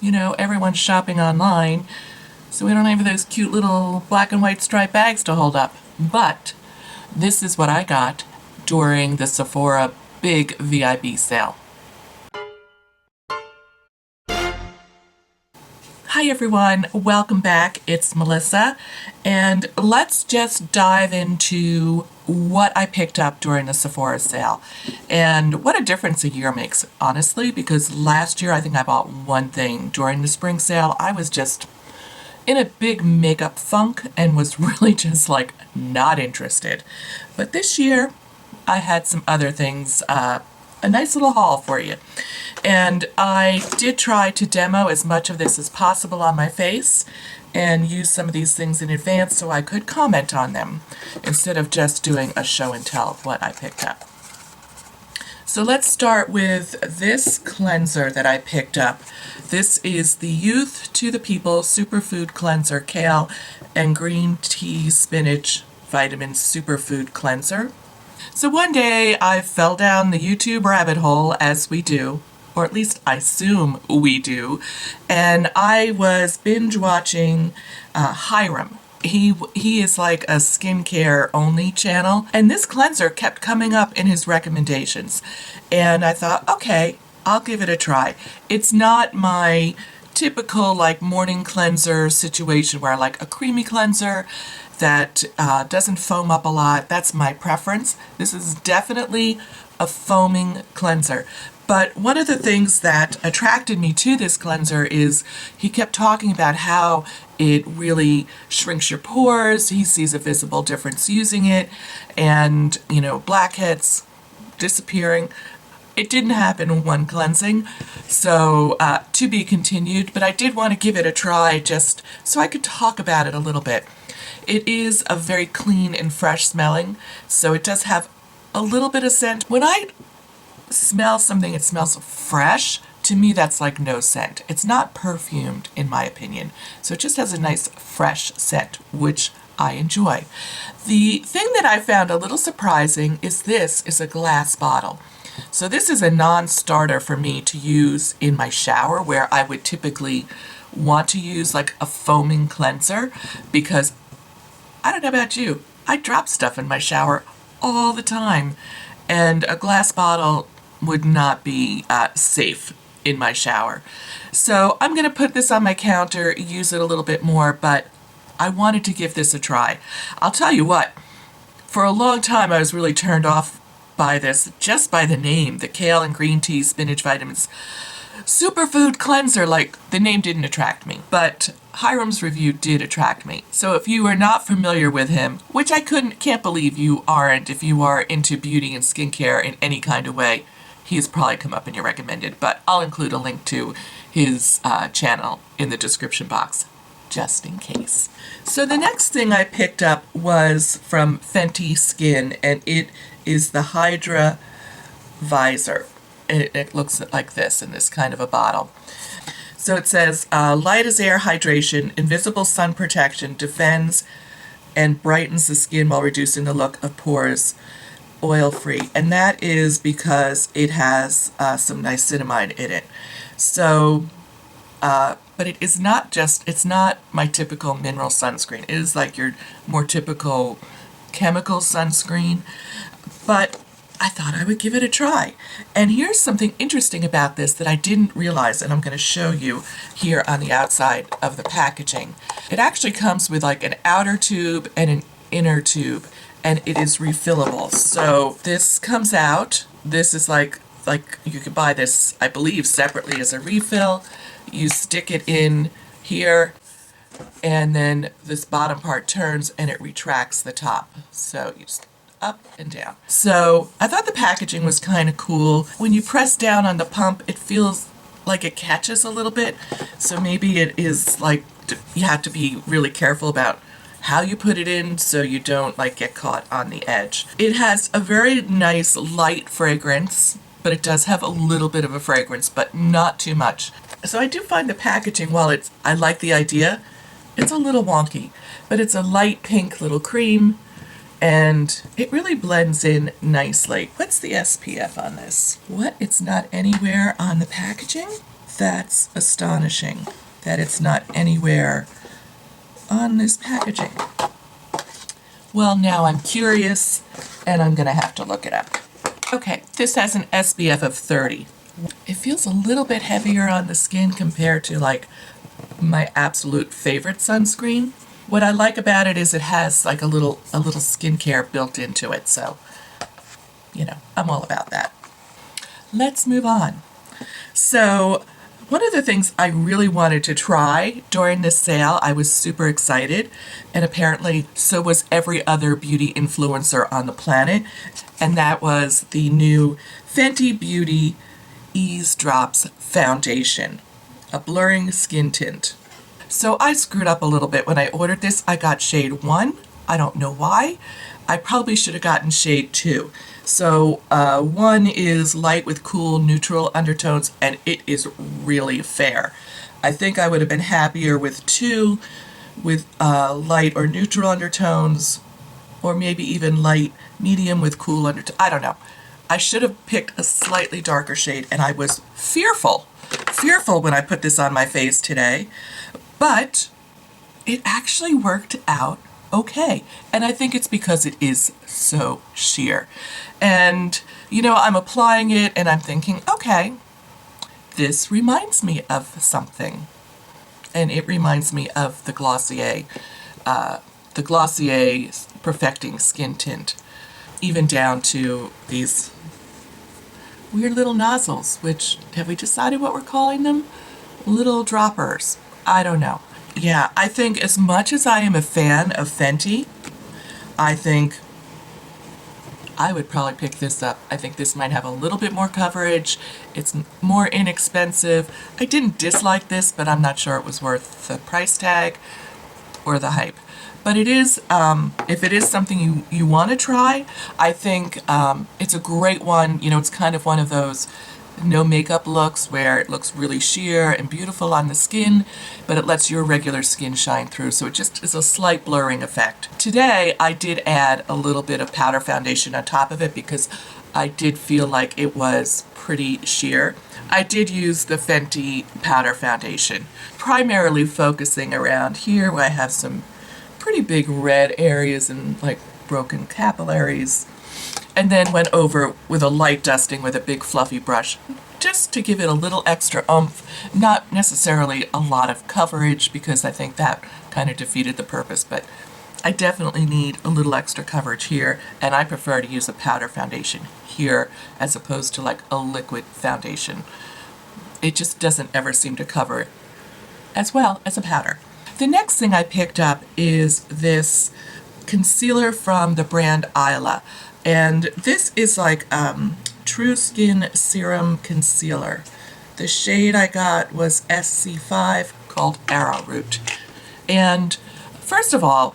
You know, everyone's shopping online, so we don't have those cute little black and white striped bags to hold up. But this is what I got during the Sephora big VIB sale. Hi everyone, welcome back. It's Melissa, and let's just dive into what I picked up during the Sephora sale. And what a difference a year makes, honestly, because last year I think I bought one thing. During the spring sale, I was just in a big makeup funk and was really just like not interested. But this year I had some other things, a nice little haul for you. And I did try to demo as much of this as possible on my face and use some of these things in advance so I could comment on them instead of just doing a show and tell of what I picked up. So let's start with this cleanser that I picked up. This is the Youth to the People Superfood Cleanser Kale and Green Tea Spinach Vitamin Superfood Cleanser. So one day I fell down the YouTube rabbit hole, as we do, or at least I assume we do, and I was binge watching Hydra. He is like a skincare only channel, and this cleanser kept coming up in his recommendations, and I thought, okay, I'll give it a try. It's not my typical like morning cleanser situation where I like a creamy cleanser that doesn't foam up a lot. That's my preference. This is definitely a foaming cleanser. But one of the things that attracted me to this cleanser is he kept talking about how it really shrinks your pores. He sees a visible difference using it, and, you know, blackheads disappearing. It didn't happen in one cleansing, so to be continued, but I did want to give it a try just so I could talk about it a little bit. It is a very clean and fresh smelling, so it does have a little bit of scent. When I smell something, it smells fresh. To me, that's like no scent. It's not perfumed, in my opinion. So it just has a nice fresh scent, which I enjoy. The thing that I found a little surprising is this is a glass bottle. So this is a non-starter for me to use in my shower, where I would typically want to use like a foaming cleanser, because I don't know about you, I drop stuff in my shower all the time, and a glass bottle would not be safe in my shower. So I'm going to put this on my counter, use it a little bit more, but I wanted to give this a try. I'll tell you what, for a long time I was really turned off by this, just by the name, the Kale and Green Tea Spinach Vitamins Superfood Cleanser. Like, the name didn't attract me, but Hiram's review did attract me. So if you are not familiar with him, which I can't believe you aren't if you are into beauty and skincare in any kind of way, he has probably come up in your recommended, but I'll include a link to his channel in the description box, just in case. So the next thing I picked up was from Fenty Skin, and it is the Hydra Visor. It looks like this in this kind of a bottle. So it says, light as air hydration, invisible sun protection, defends and brightens the skin while reducing the look of pores, oil-free. And that is because it has some niacinamide in it. So, but it is not just, it's not my typical mineral sunscreen. It is like your more typical chemical sunscreen. But I thought I would give it a try. And here's something interesting about this that I didn't realize, and I'm going to show you here on the outside of the packaging. It actually comes with like an outer tube and an inner tube, and it is refillable. So this comes out. This is like you could buy this, I believe, separately as a refill. You stick it in here, and then this bottom part turns and it retracts the top. So you just up and down. So I thought the packaging was kind of cool. When you press down on the pump, it feels like it catches a little bit. So maybe it is like you have to be really careful about how you put it in so you don't like get caught on the edge. It has a very nice light fragrance, but it does have a little bit of a fragrance, but not too much. So I do find the packaging, while I like the idea, it's a little wonky, but it's a light pink little cream, and it really blends in nicely. What's the SPF on this? What? It's not anywhere on the packaging? That's astonishing that it's not anywhere on this packaging. Well, now I'm curious, and I'm going to have to look it up. Okay, this has an SPF of 30. It feels a little bit heavier on the skin compared to like my absolute favorite sunscreen. What I like about it is it has like a little skincare built into it, so you know, I'm all about that. Let's move on. So one of the things I really wanted to try during this sale, I was super excited, and apparently so was every other beauty influencer on the planet, and that was the new Fenty Beauty Ease Drops Foundation, a blurring skin tint. So I screwed up a little bit when I ordered this. I got shade 1. I don't know why. I probably should have gotten shade 2. So 1 is light with cool neutral undertones, and it is really fair. I think I would have been happier with 2 with light or neutral undertones, or maybe even light medium with cool undertones. I don't know. I should have picked a slightly darker shade, and I was fearful when I put this on my face today, but it actually worked out okay. And I think it's because it is so sheer. And, you know, I'm applying it and I'm thinking, okay, this reminds me of something. And it reminds me of the Glossier Perfecting Skin Tint, even down to these weird little nozzles, which, have we decided what we're calling them? Little droppers. I don't know. Yeah, I think as much as I am a fan of Fenty, I think I would probably pick this up. I think this might have a little bit more coverage. It's more inexpensive. I didn't dislike this, but I'm not sure it was worth the price tag or the hype. But it is, if it is something you want to try, I think it's a great one. You know, it's kind of one of those no makeup looks where it looks really sheer and beautiful on the skin, but it lets your regular skin shine through, so it just is a slight blurring effect. Today I did add a little bit of powder foundation on top of it because I did feel like it was pretty sheer. I did use the Fenty powder foundation, primarily focusing around here where I have some pretty big red areas and like broken capillaries, and then went over with a light dusting with a big fluffy brush just to give it a little extra oomph, not necessarily a lot of coverage because I think that kind of defeated the purpose, but I definitely need a little extra coverage here, and I prefer to use a powder foundation here as opposed to like a liquid foundation. It just doesn't ever seem to cover it as well as a powder. The next thing I picked up is this concealer from the brand Isla. And this is like True Skin Serum Concealer. The shade I got was SC5, called Arrowroot. And first of all,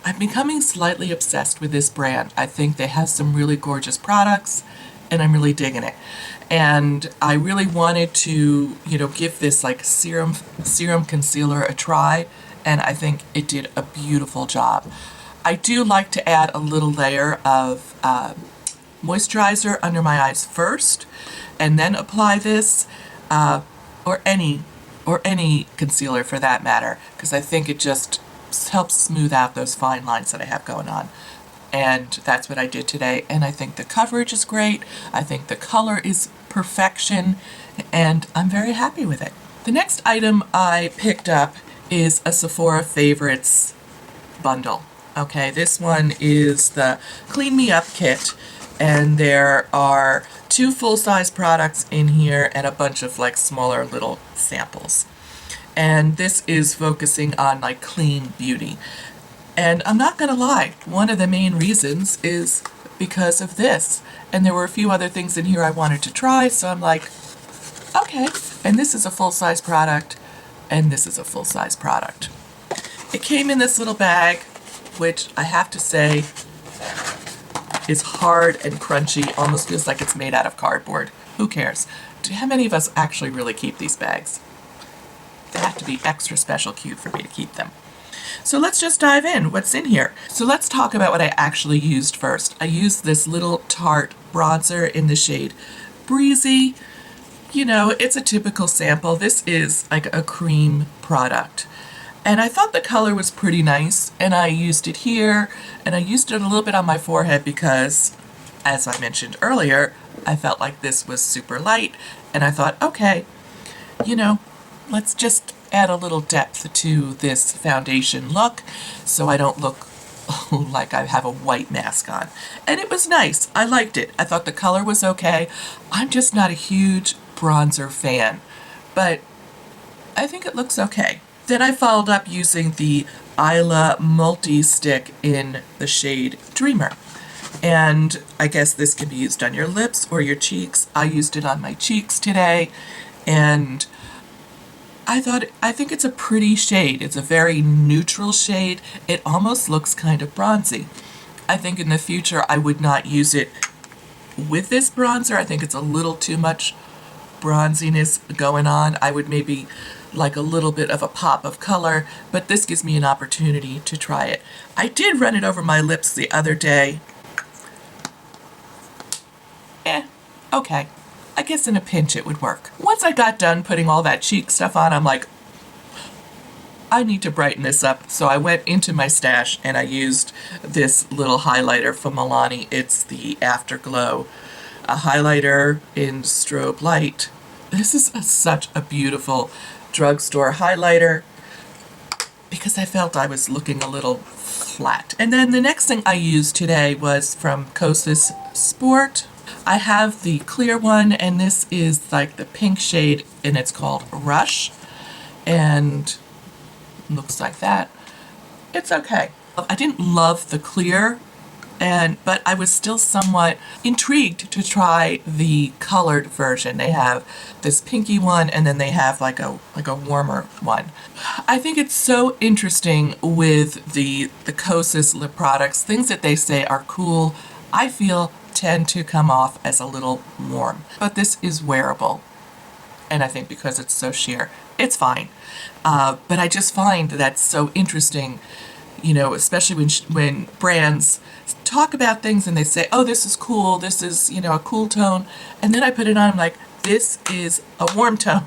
I'm becoming slightly obsessed with this brand. I think they have some really gorgeous products, and I'm really digging it. And I really wanted to, you know, give this like serum concealer a try, and I think it did a beautiful job. I do like to add a little layer of moisturizer under my eyes first, and then apply this, or any concealer for that matter, because I think it just helps smooth out those fine lines that I have going on. And that's what I did today, and I think the coverage is great. I think the color is perfection, and I'm very happy with it. The next item I picked up is a Sephora Favorites bundle. Okay, this one is the Clean Me Up kit, and there are 2 full-size products in here and a bunch of like smaller little samples. And this is focusing on like clean beauty. And I'm not gonna lie, one of the main reasons is because of this. And there were a few other things in here I wanted to try, so I'm like, okay. And this is a full-size product, and this is a full-size product. It came in this little bag, which I have to say is hard and crunchy, almost feels like it's made out of cardboard. Who cares? How many of us actually really keep these bags? They have to be extra special cute for me to keep them. So let's just dive in. What's in here? So let's talk about what I actually used first. I used this little Tarte bronzer in the shade Breezy. You know, it's a typical sample. This is like a cream product. And I thought the color was pretty nice, and I used it here, and I used it a little bit on my forehead because, as I mentioned earlier, I felt like this was super light, and I thought, okay, you know, let's just add a little depth to this foundation look so I don't look like I have a white mask on. And it was nice. I liked it. I thought the color was okay. I'm just not a huge bronzer fan, but I think it looks okay. Then I followed up using the Isla Multistick in the shade Dreamer. And I guess this can be used on your lips or your cheeks. I used it on my cheeks today, and I think it's a pretty shade. It's a very neutral shade. It almost looks kind of bronzy. I think in the future I would not use it with this bronzer. I think it's a little too much bronziness going on. I would maybe like a little bit of a pop of color, but this gives me an opportunity to try it. I did run it over my lips the other day. Okay. I guess in a pinch it would work. Once I got done putting all that cheek stuff on, I'm like, I need to brighten this up. So I went into my stash and I used this little highlighter from Milani. It's the Afterglow highlighter in strobe light. This is such a beautiful drugstore highlighter because I felt I was looking a little flat. And then the next thing I used today was from Sisley Sport. I have the clear one, and this is like the pink shade, and it's called Rush, and looks like that. It's okay. I didn't love the clear, but I was still somewhat intrigued to try the colored version. They have this pinky one, and then they have like a warmer one. I think it's so interesting with the Kosas lip products. Things that they say are cool, I feel tend to come off as a little warm. But this is wearable, and I think because it's so sheer, it's fine. But I just find that so interesting, you know, especially when brands talk about things and they say, oh, this is cool, this is, you know, a cool tone, and then I put it on, I'm like, this is a warm tone.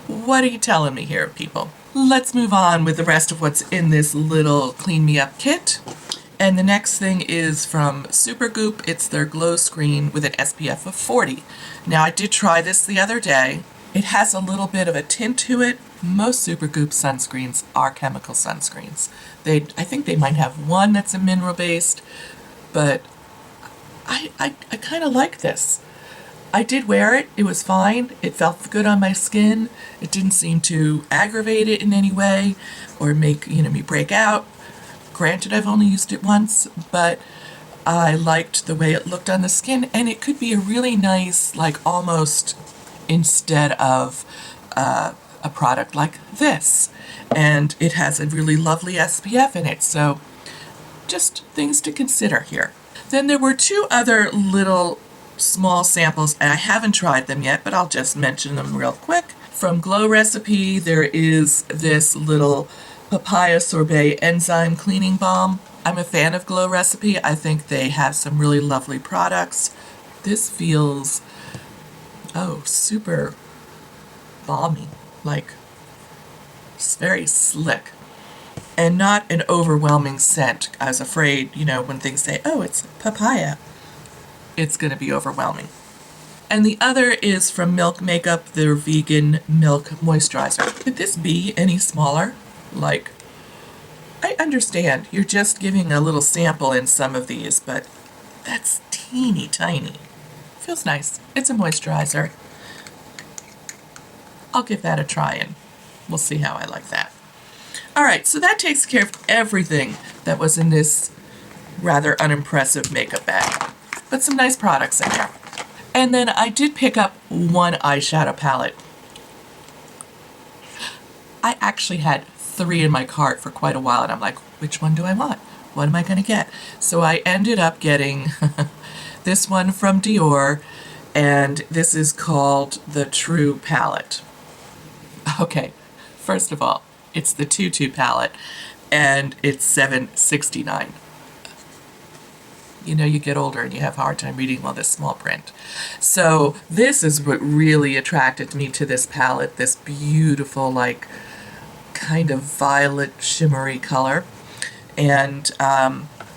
What are you telling me here, people? Let's move on with the rest of what's in this little Clean Me Up kit. And the next thing is from Goop. It's their glow screen with an SPF of 40. Now, I did try this the other day. It has a little bit of a tint to it. Most Goop sunscreens are chemical sunscreens. I think they might have one that's a mineral-based, but I kind of like this. I did wear it. It was fine. It felt good on my skin. It didn't seem to aggravate it in any way or make, you know, me break out. Granted, I've only used it once, but I liked the way it looked on the skin, and it could be a really nice, like almost instead of a product like this. And it has a really lovely SPF in it, so just things to consider here. Then there were two other little small samples, and I haven't tried them yet, but I'll just mention them real quick. From Glow Recipe, there is this little Papaya Sorbet Enzyme Cleaning Balm. I'm a fan of Glow Recipe. I think they have some really lovely products. This feels, super balmy, like it's very slick and not an overwhelming scent. I was afraid, you know, when things say, oh, it's papaya, it's going to be overwhelming. And the other is from Milk Makeup, their vegan milk moisturizer. Could this be any smaller? Like, I understand you're just giving a little sample in some of these, but that's teeny tiny. Feels nice. It's a moisturizer. I'll give that a try and we'll see how I like that. All right, so that takes care of everything that was in this rather unimpressive makeup bag, but some nice products in there. And then I did pick up one eyeshadow palette. I actually had 3 in my cart for quite a while, and I'm like, which one do I want? What am I going to get? So I ended up getting this one from Dior, and this is called the True Palette. Okay, first of all, it's the Tutu palette, and it's $7.69. You know, you get older and you have a hard time reading all this small print. So this is what really attracted me to this palette, this beautiful, like, kind of violet shimmery color. And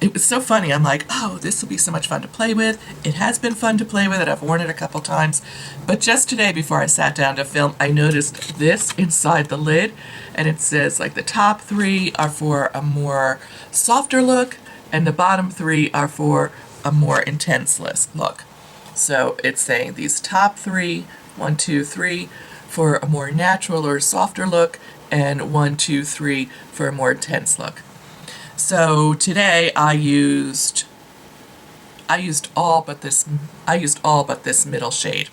it was so funny. I'm like, oh, this will be so much fun to play with. It has been fun to play with it. I've worn it a couple times. But just today, before I sat down to film, I noticed this inside the lid. And it says, like, the top 3 are for a more softer look, and the bottom 3 are for a more intense look. So it's saying these top 3, 1, 2, 3, for a more natural or softer look, and 1, 2, 3 for a more intense look. So today I used all but this middle shade.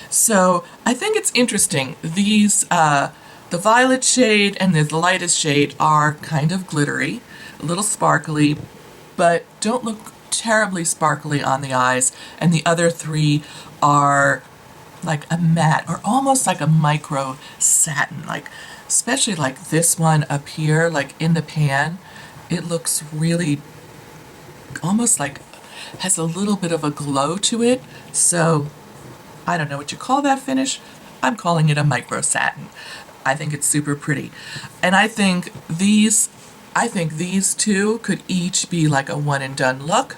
So I think it's interesting. These the violet shade and the lightest shade are kind of glittery, a little sparkly, but don't look terribly sparkly on the eyes. And the other 3 are like a matte or almost like a micro satin, like especially like this one up here, like in the pan. It looks really almost like has a little bit of a glow to it. So I don't know what you call that finish. I'm calling it a micro satin. I think it's super pretty. And I think these 2 could each be like a one and done look.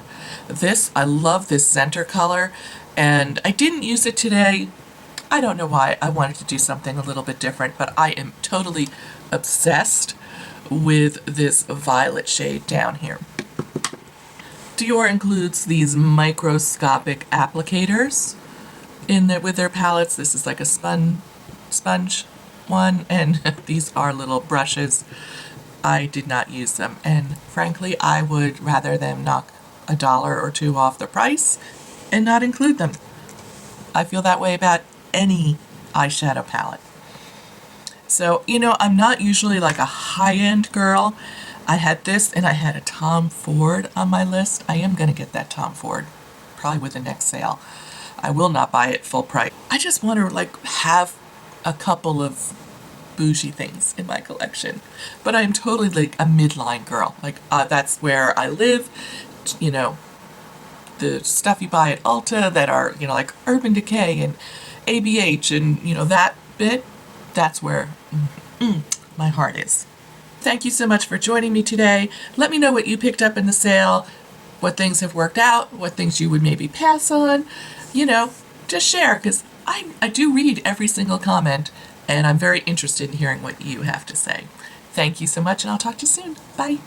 I love this center color, and I didn't use it today. I don't know why. I wanted to do something a little bit different, but I am totally obsessed with this violet shade down here. Dior includes these microscopic applicators with their palettes. This is like a sponge one, and these are little brushes. I did not use them, and frankly, I would rather them knock $1 or $2 off the price and not include them. I feel that way about any eyeshadow palette. So, you know, I'm not usually like a high-end girl. I had this and I had a Tom Ford on my list. I am going to get that Tom Ford, probably with the next sale. I will not buy it full price. I just want to like have a couple of bougie things in my collection. But I'm totally like a midline girl. Like that's where I live. You know, the stuff you buy at Ulta that are, you know, like Urban Decay and ABH and, you know, that bit, that's where my heart is. Thank you so much for joining me today. Let me know what you picked up in the sale, what things have worked out, what things you would maybe pass on. You know, just share, because I do read every single comment, and I'm very interested in hearing what you have to say. Thank you so much, and I'll talk to you soon. Bye.